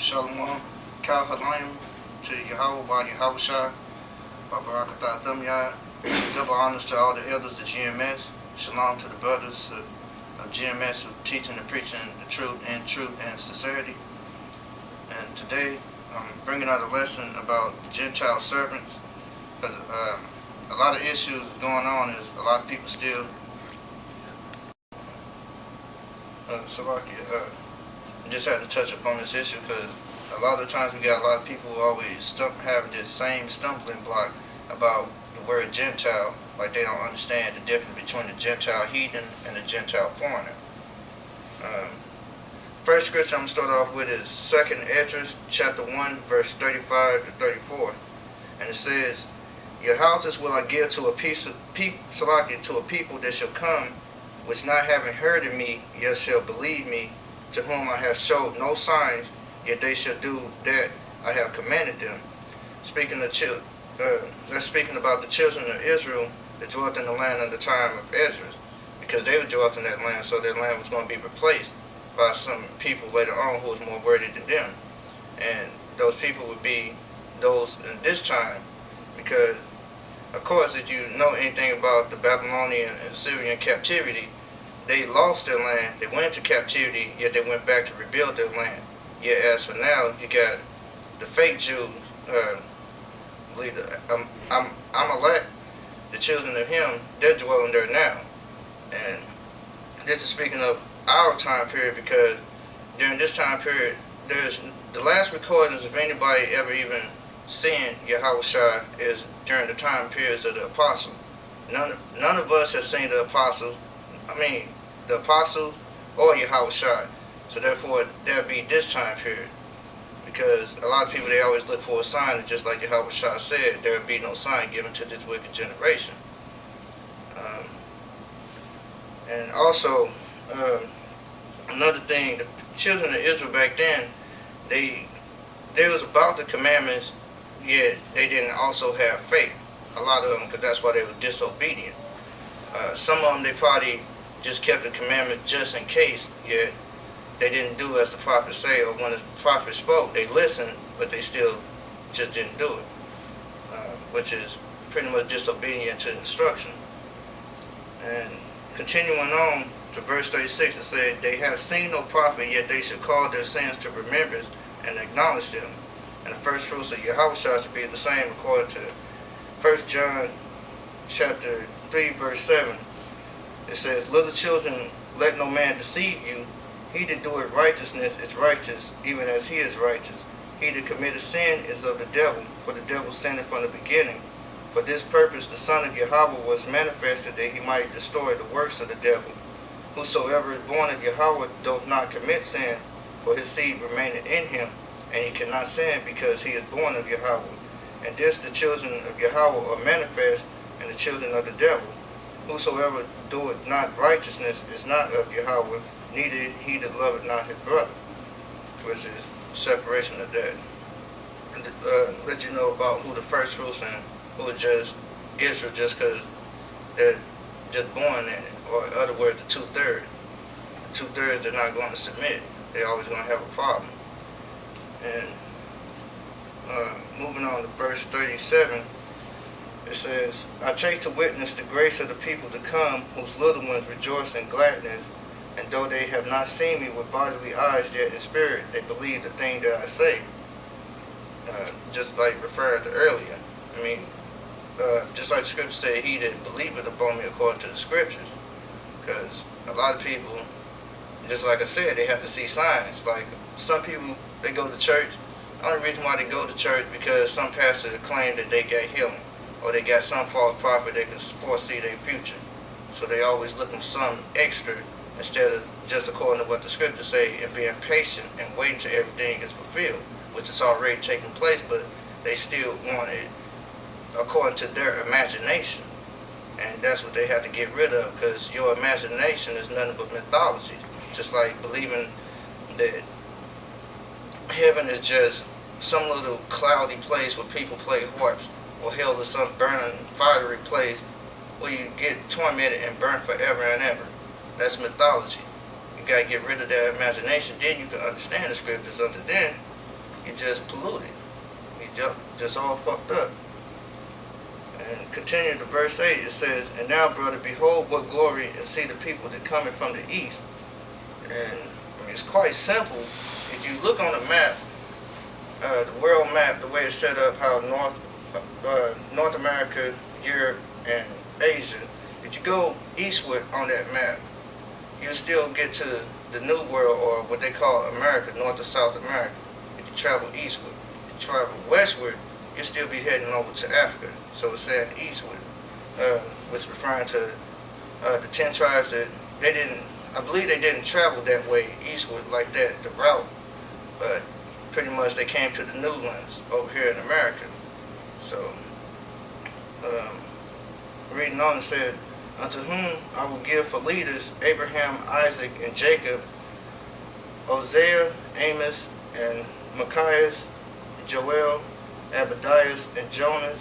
Shalom, Kal Halayim, to Yahweh by Yahweh Shai, by Barakatah Thumyad. Double honors to all the elders of GMS. Shalom to the brothers of GMS who teaching and preaching the truth and sincerity. And today I'm bringing out a lesson about Gentile servants, because a lot of issues going on is a lot of people still just had to touch upon this issue because a lot of times we got a lot of people who always having this same stumbling block about the word Gentile, like they don't understand the difference between the Gentile heathen and the Gentile foreigner. First scripture I'm going to start off with is 2nd Esdras chapter 1 verse 35 to 34, and it says, "Your houses will I give to a people that shall come, which not having heard of me, yet shall believe me, to whom I have showed no signs, yet they shall do that I have commanded them." That's speaking about the children of Israel that dwelt in the land in the time of Esdras, because they were dwelt in that land, so their land was going to be replaced by some people later on who was more worthy than them. And those people would be those in this time, because of course, if you know anything about the Babylonian and Syrian captivity, they lost their land, they went into captivity, yet they went back to rebuild their land. Yet as for now, you got the fake Jews, believe Amalek, the children of him, they're dwelling there now. And this is speaking of our time period, because during this time period, there's the last recordings of anybody ever even seeing Yahweh Shai is during the time periods of the apostles. None of us have seen the apostles, the apostles or Yahweh Shai. So therefore, there'll be this time period. Because a lot of people, they always look for a sign, and just like Yahweh Shai said, there will be no sign given to this wicked generation. And also, another thing, the children of Israel back then, they was about the commandments, yet they didn't also have faith. A lot of them, because that's why they were disobedient. Some of them, they probably just kept the commandment just in case, yet they didn't do as the prophet say, or when the prophet spoke, they listened, but they still just didn't do it, which is pretty much disobedient to instruction. And continuing on to verse 36, it said, "They have seen no prophet, yet they should call their sins to remembrance and acknowledge them. And the first fruits of Yahweh shall be the same," according to 1 John chapter 3 verse 7. It says, "Little children, let no man deceive you. He that doeth righteousness is righteous, even as he is righteous. He that committeth sin is of the devil, for the devil sinned from the beginning. For this purpose the Son of Yahweh was manifested, that he might destroy the works of the devil. Whosoever is born of Yahweh doth not commit sin, for his seed remaineth in him, and he cannot sin, because he is born of Yahweh. And this the children of Yahweh are manifest, and the children of the devil. Whosoever doeth not righteousness is not of Yahweh, neither he that loveth not his brother," which is separation of that. Let you know about who the first fruits and who is just Israel, just because they're just born in it, or in other words, the 2/3. The 2/3, they're not going to submit. They're always going to have a problem. And moving on to verse 37, it says, "I take to witness the grace of the people to come, whose little ones rejoice in gladness, and though they have not seen me with bodily eyes, yet in spirit they believe the thing that I say." Just like referred to earlier. Just like the scripture said, "He that believeth upon me according to the scriptures." Because a lot of people, just like I said, they have to see signs. Like some people, they go to church. The only reason why they go to church because some pastor claim that they got healing, or they got some false prophet that can foresee their future. So they always looking for something extra instead of just according to what the scriptures say, and being patient and waiting till everything is fulfilled, which is already taking place, but they still want it according to their imagination. And that's what they have to get rid of, because your imagination is nothing but mythology. Just like believing that heaven is just some little cloudy place where people play harps, or hell is some burning, fiery place where you get tormented and burned forever and ever. That's mythology. You got to get rid of that imagination, then you can understand the scriptures. Until then, you just polluted. You just all fucked up. And continue to verse 8, it says, And now, brother, behold what glory, and see the people that coming from the east. And I mean, it's quite simple. If you look on the map, the world map, the way it's set up, how North America, Europe, and Asia, if you go eastward on that map, you'll still get to the New World, or what they call America, North or South America. If you travel eastward. If you travel westward, you'll still be heading over to Africa. So it's saying eastward, which is referring to the 10 tribes that I believe they didn't travel that way eastward like that, the route, but pretty much they came to the new lands over here in America. So, reading on, it said, Unto whom I will give for leaders Abraham, Isaac, and Jacob, Hosea, Amos, and Micaiah, Joel, Abdias, and Jonas,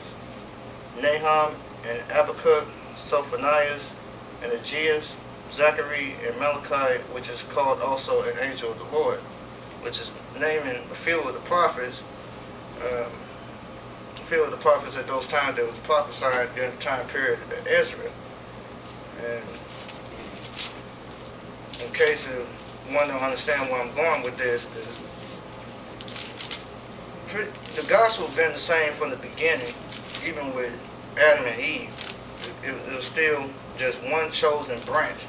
Nahum, and Habakkuk, Sophonias, and Aegeus, Zachary, and Malachi, which is called also an angel of the Lord, which is naming a few of the prophets. A few of the prophets at those times that was prophesying during the time period of Ezra. And in case you want to understand where I'm going with this, is the gospel has been the same from the beginning, even with Adam and Eve. It was still just one chosen branch.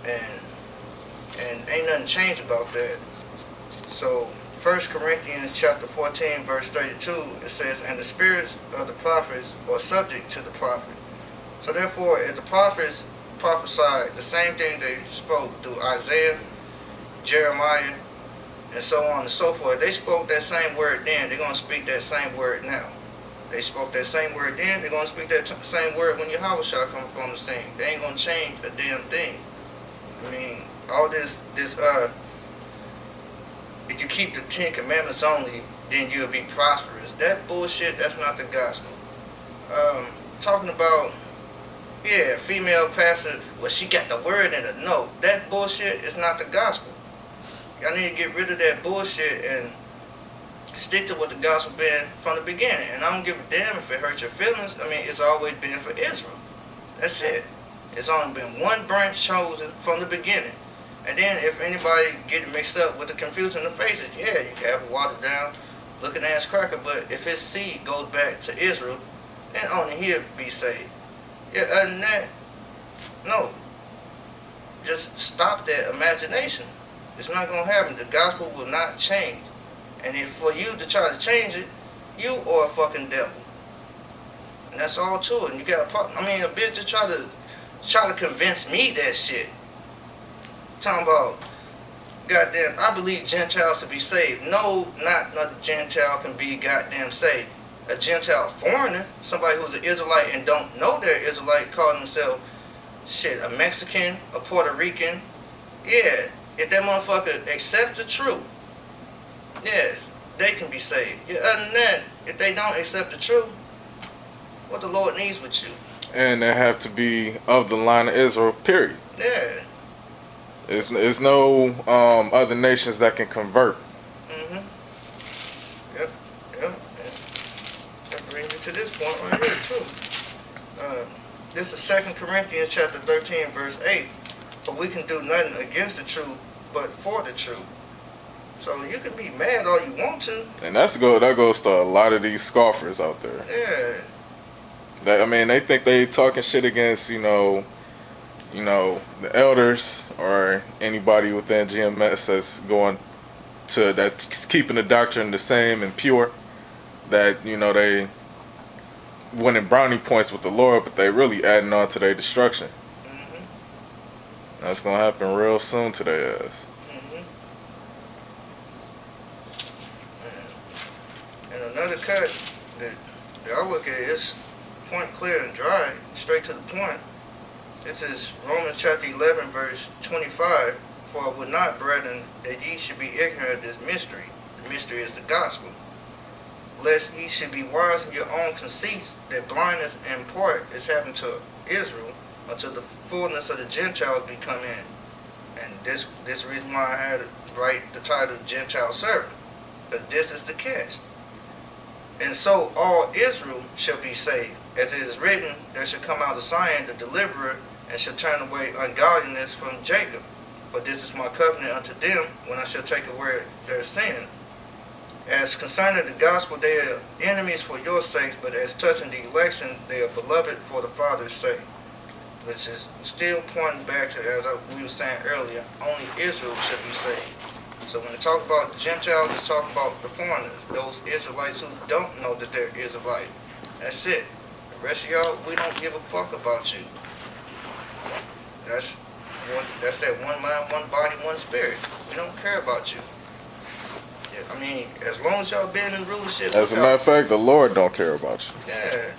And ain't nothing changed about that. So 1 Corinthians chapter 14 verse 32, it says, And the spirits of the prophets are subject to the prophet. So therefore, if the prophets prophesied the same thing they spoke through Isaiah, Jeremiah, and so on and so forth, they spoke that same word then, they're going to speak that same word now. They spoke that same word then, they're going to speak that same word when Yahweh shall come up on the scene. They ain't going to change a damn thing. I mean, all this if you keep the 10 Commandments only, then you'll be prosperous. That bullshit, that's not the gospel. Talking about, yeah, female pastor, well, she got the word in her. No, that bullshit is not the gospel. Y'all need to get rid of that bullshit and stick to what the gospel been from the beginning. And I don't give a damn if it hurts your feelings. I mean, it's always been for Israel. That's it. It's only been one branch chosen from the beginning. And then if anybody get mixed up with the confusion in the faces, yeah, you can have a watered down looking ass cracker, but if his seed goes back to Israel, then only he'll be saved. Yeah, other than that, no. Just stop that imagination. It's not going to happen. The gospel will not change. And if for you to try to change it, you are a fucking devil. And that's all to it. And you got a bitch to try to convince me that shit. Talking about, goddamn, I believe Gentiles to be saved. No, not another Gentile can be goddamn saved. A Gentile foreigner, somebody who's an Israelite and don't know they're Israelite, call themselves, shit, a Mexican, a Puerto Rican. Yeah, if that motherfucker accepts the truth, yes, they can be saved. Yeah, other than that, if they don't accept the truth, what the Lord needs with you. And they have to be of the line of Israel, period. Yeah. There's no other nations that can convert. Yep. That brings me to this point right here too. This is 2 Corinthians chapter 13 verse 8. For we can do nothing against the truth, but for the truth. So you can be mad all you want to. And that goes to a lot of these scoffers out there. Yeah. They think they talking shit against, the elders or anybody within GMS that's keeping the doctrine the same and pure. That, they winning brownie points with the Lord, but they really adding on to their destruction. That's gonna happen real soon to their ass. And another cut that I look at is point clear and dry, straight to the point. This is Romans chapter 11 verse 25. For I would not, brethren, that ye should be ignorant of this mystery. The mystery is the gospel. Lest ye should be wise in your own conceits, that blindness in part is happened to Israel, until the fullness of the Gentiles be come in. And this reason why I had to write the title Gentile Servant. But this is the catch. And so all Israel shall be saved. As it is written, there shall come out of Zion the deliverer, and shall turn away ungodliness from Jacob. For this is my covenant unto them, when I shall take away their sin. As concerning the gospel, they are enemies for your sakes, but as touching the election, they are beloved for the Father's sake. Which is still pointing back to, as we were saying earlier, only Israel should be saved. So when they talk about the Gentiles, it's talking about the foreigners, those Israelites who don't know that they're Israelite. That's it. The rest of y'all, we don't give a fuck about you. That's that one mind, one body, one spirit. We don't care about you. I mean, as long as y'all been in rulership. As a matter of fact, the Lord don't care about you. Yeah.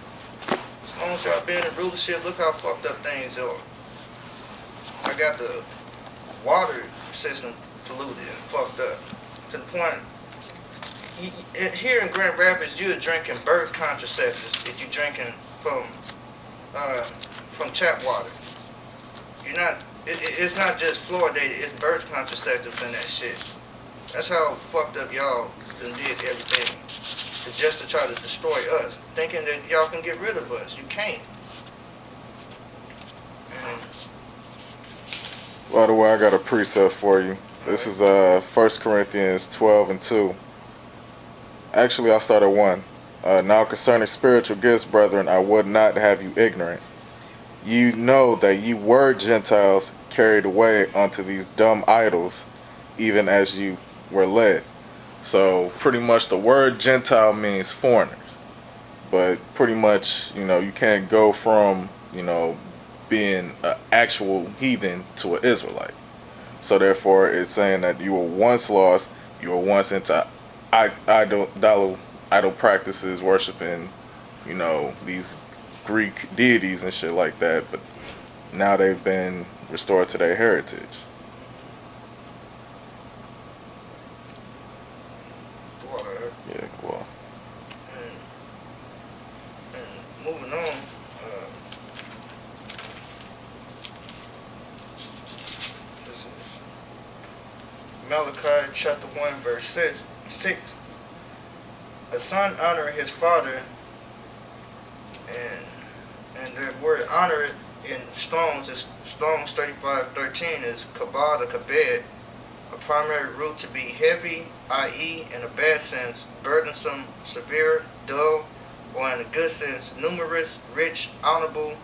As long as y'all been in rulership, look how fucked up things are. I got the water system polluted and fucked up to the point. Here in Grand Rapids, you're drinking birth contraceptives if you're drinking from tap water. You're not. It's not just fluoridated. It's birth contraceptives and that shit. That's how fucked up y'all done did everything just to try to destroy us, thinking that y'all can get rid of us. You can't. By the way, I got a precept for you. This is 1 Corinthians 12:2. Actually, I'll start at 1. Now concerning spiritual gifts, brethren, I would not have you ignorant. You know that ye were Gentiles carried away unto these dumb idols, even as you were led. So pretty much the word Gentile means foreigners. But pretty much, you can't go from, being an actual heathen to an Israelite. So therefore, it's saying that you were once lost, you were once into idol practices, worshiping, these Greek deities and shit like that. But now they've been restored to their heritage. Yeah, cool. And moving on, this is Malachi chapter 1 verse 6. A son honor his father, and the word honor in Strong's 35:13 is kabad or kabed, a primary root to be heavy, i.e. in a bad sense, burdensome, severe, dull, or in a good sense, numerous, rich, honorable.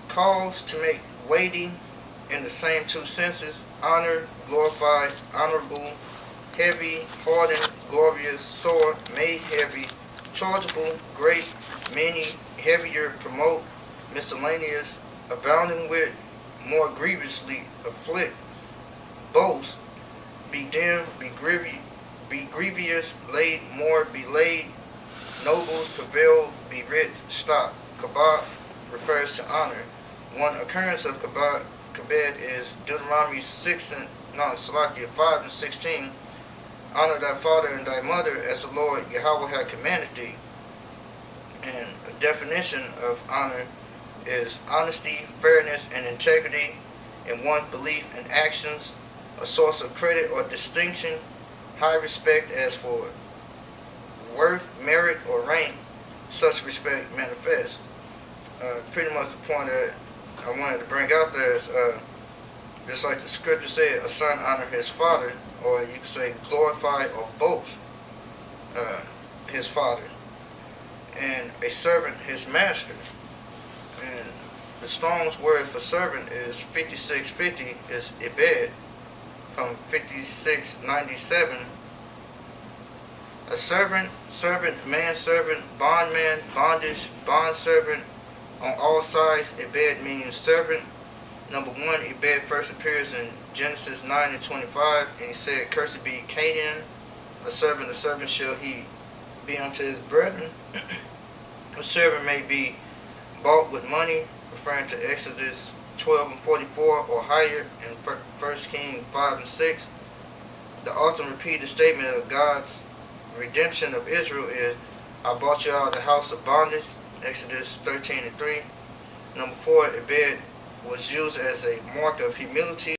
Calls to make weighty in the same two senses: honor, glorified, honorable, heavy, hardened, glorious, sore, made heavy, chargeable, great, many, heavier, promote, miscellaneous, abounding with, more grievously afflict, boast, be dim, be grievous, laid, more, be laid, nobles, prevail, be rich, stop. Kabod refers to honor. One occurrence of kabed is Deuteronomy 5 and 16. Honor thy father and thy mother as the Lord Yahweh had commanded thee. And a definition of honor is honesty, fairness, and integrity in one's belief and actions, a source of credit or distinction, high respect as for worth, merit, or rank, such respect manifests. Pretty much the point that I wanted to bring out there is, just like the scripture said, a son honor his father, or you could say glorify or boast his father, and a servant his master. And the Strong's word for servant is 5650, is ibed, from 5697. A servant, manservant, bondman, bondage, bondservant. On all sides, ibed means servant. Number 1, ibed first appears in Genesis 9 and 25, and he said, "Cursed be Canaan, a servant shall he be unto his brethren." A servant may be bought with money, referring to Exodus 12 and 44 or higher in 1 Kings 5 and 6. The often repeated statement of God's redemption of Israel is, "I bought you out of the house of bondage," Exodus 13 and 3. Number 4, ibed was used as a mark of humility